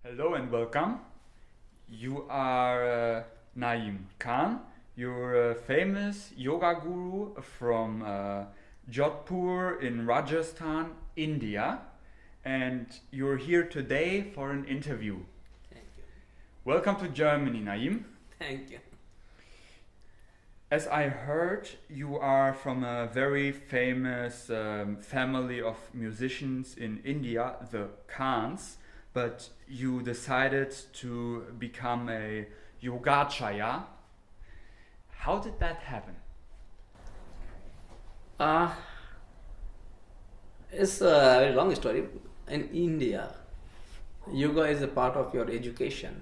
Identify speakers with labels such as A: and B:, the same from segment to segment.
A: Hello and welcome. You are Nayeem Khan. You're a famous yoga guru from Jodhpur in Rajasthan, India. And you're here today for an interview.
B: Thank you.
A: Welcome to Germany, Nayeem.
B: Thank you.
A: As I heard, you are from a very famous family of musicians in India, the Khans, but you decided to become a Yogacharya. How did that happen?
B: It's a very long story. In India, yoga is a part of your education.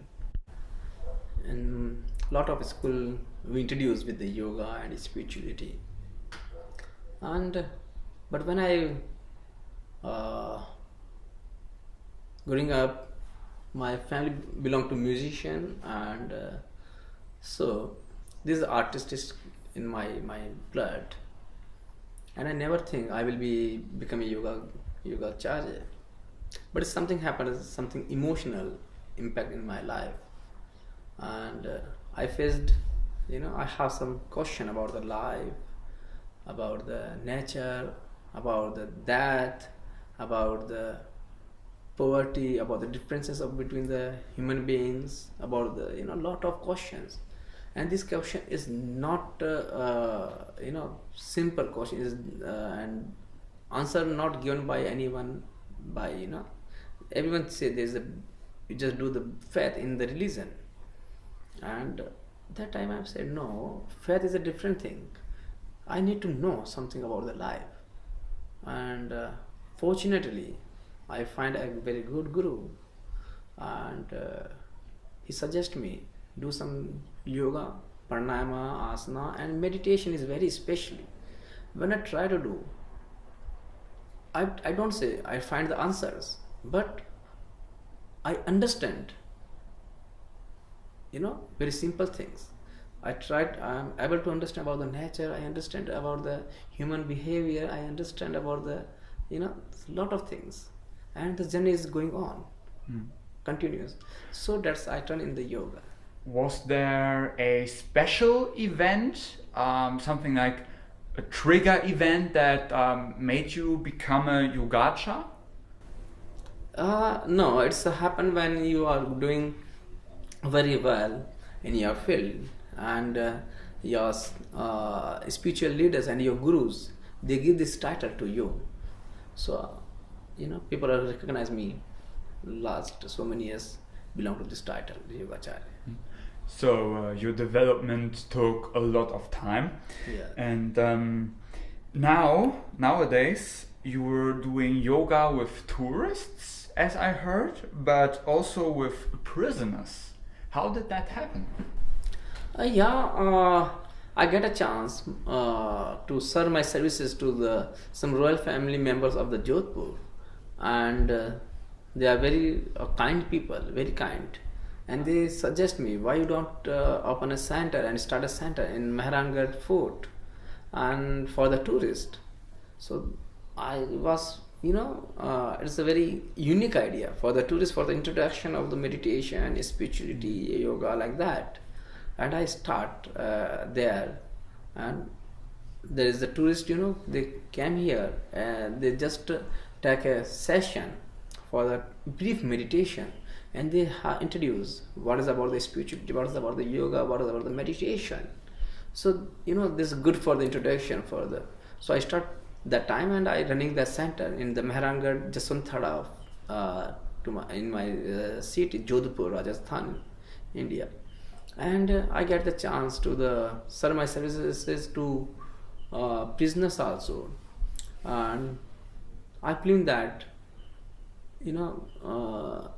B: And a lot of school we introduce with the yoga and spirituality. But when I growing up, my family belonged to musician, and so this artist is in my blood, and I never think I will become a yogacharya. But something happened, something emotional impact in my life, and I faced, I have some question about the life, about the nature, about the death, about the poverty, about the differences between the human beings, about the lot of questions. And this question is not simple question, is and answer not given by anyone, by everyone say you just do the faith in the religion. And that time I said, no, faith is a different thing. I need to know something about the life. And fortunately I find a very good guru, and he suggests me do some yoga, pranayama, asana, and meditation is very special. When I try to do, I don't say I find the answers, but I understand, very simple things. I'm able to understand about the nature, I understand about the human behavior, I understand about the, lot of things. And the journey is going on, continuous. So that's I turn in the yoga.
A: Was there a special event, something like a trigger event that made you become a yogacharya?
B: No, it's happened when you are doing very well in your field, and your spiritual leaders and your gurus, they give this title to you. So people have recognized me last so many years belong to this title, Yogacharya.
A: So your development took a lot of time.
B: Yeah.
A: And nowadays you're doing yoga with tourists, as I heard, but also with prisoners. How did that happen?
B: I get a chance to serve my services to some royal family members of the Jodhpur, and they are very kind people, very kind, and they suggest me, why you don't open a center and start a center in Mehrangarh Fort and for the tourist. So I was, it's a very unique idea for the tourist, for the introduction of the meditation, spirituality, yoga, like that. And I start there, and there is the tourist, they came here and they just take a session for the brief meditation, and they introduce what is about the spirituality, what is about the yoga, what is about the meditation. So this is good for the introduction for the. So I start that time, and I running the center in the Mehrangarh Jaswanthada in my city Jodhpur, Rajasthan, India. And I get the chance to serve my services to prisoners also, and I believe that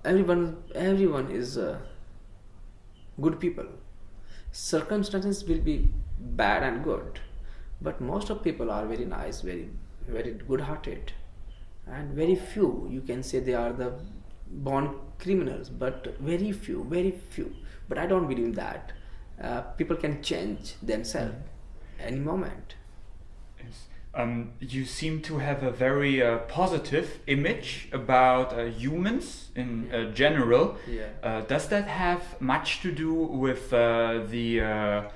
B: everyone is good people. Circumstances will be bad and good, but most of people are very nice, very very good hearted, and very few you can say they are the born criminals, but very few. But I don't believe that people can change themselves any moment.
A: Yes. You seem to have a very positive image about humans in general.
B: Yeah.
A: Does that have much to do with the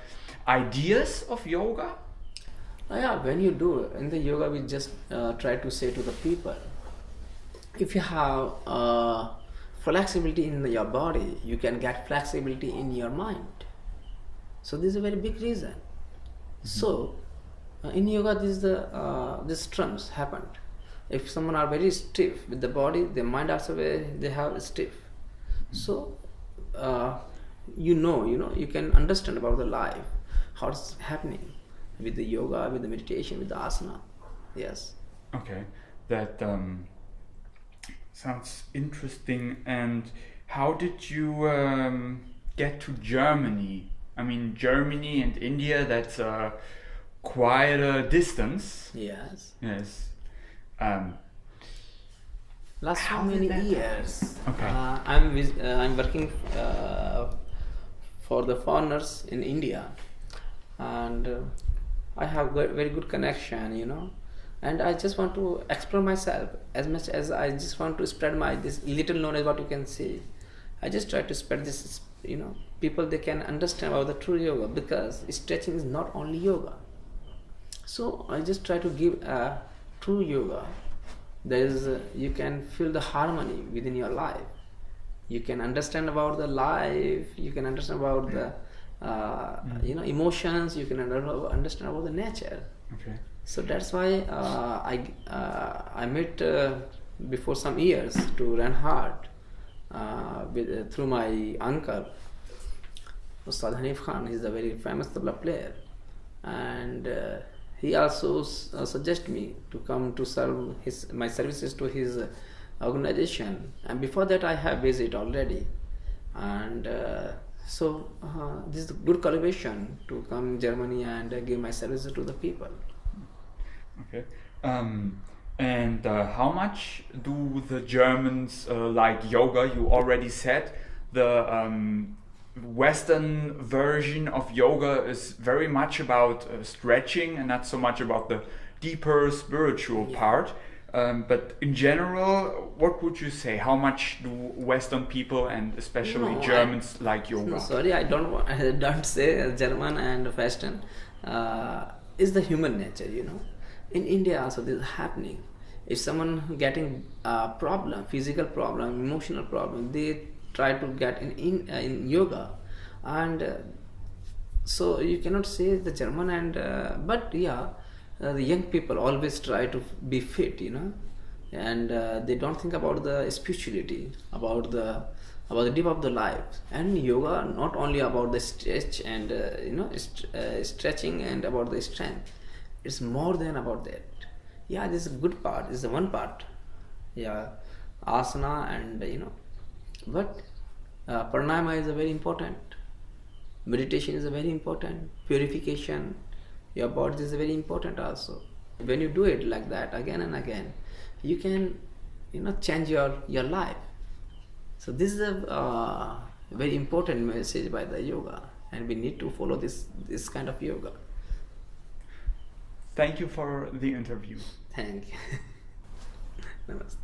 A: ideas of yoga?
B: Yeah, when you do in the yoga, we just try to say to the people, if you have flexibility in your body, you can get flexibility in your mind. So this is a very big reason. Mm-hmm. So in yoga, these terms happened. If someone are very stiff with the body, their mind also they have stiff. Mm-hmm. So you can understand about the life, how it's happening with the yoga, with the meditation, with the asana. Yes.
A: Okay, that sounds interesting. And how did you get to Germany? I mean, Germany and India, that's quite a distance.
B: Yes.
A: Yes.
B: Last how many years?
A: Okay.
B: I'm working for the foreigners in India, and I have very good connection, and I just want to explore myself as much as I just want to spread this little knowledge what you can see. I just try to spread this, people they can understand about the true yoga, because stretching is not only yoga. So I just try to give a true yoga. You can feel the harmony within your life. You can understand about the life. You can understand about the emotions. You can understand about the nature.
A: Okay.
B: So that's why I met before some years to learn hard through my uncle, Ustad Nayeem Khan. He's a very famous tabla player, and he also suggested me to come to serve my services to his organization. And before that, I have visited already, and so this is a good collaboration to come Germany and give my services to the people.
A: Okay. And how much do the Germans like yoga? You already said the Western version of yoga is very much about stretching and not so much about the deeper spiritual part. But in general, what would you say? How much do Western people and especially Germans like yoga?
B: No, sorry, I don't say German and Western. It's the human nature, In India also this is happening. If someone getting a problem, physical problem, emotional problem, they try to get in yoga, and so you cannot say the German but the young people always try to be fit, and they don't think about the spirituality, about the deep of the life. And yoga not only about the stretch and stretching and about the strength. It's more than about that. Yeah, this is a good part. This is the one part. Yeah, asana and but pranayama is a very important. Meditation is a very important. Purification, your body is very important also. When you do it like that again and again, you can change your life. So this is a very important message by the yoga, and we need to follow this kind of yoga.
A: Thank you for the interview.
B: Thank you. Namaste.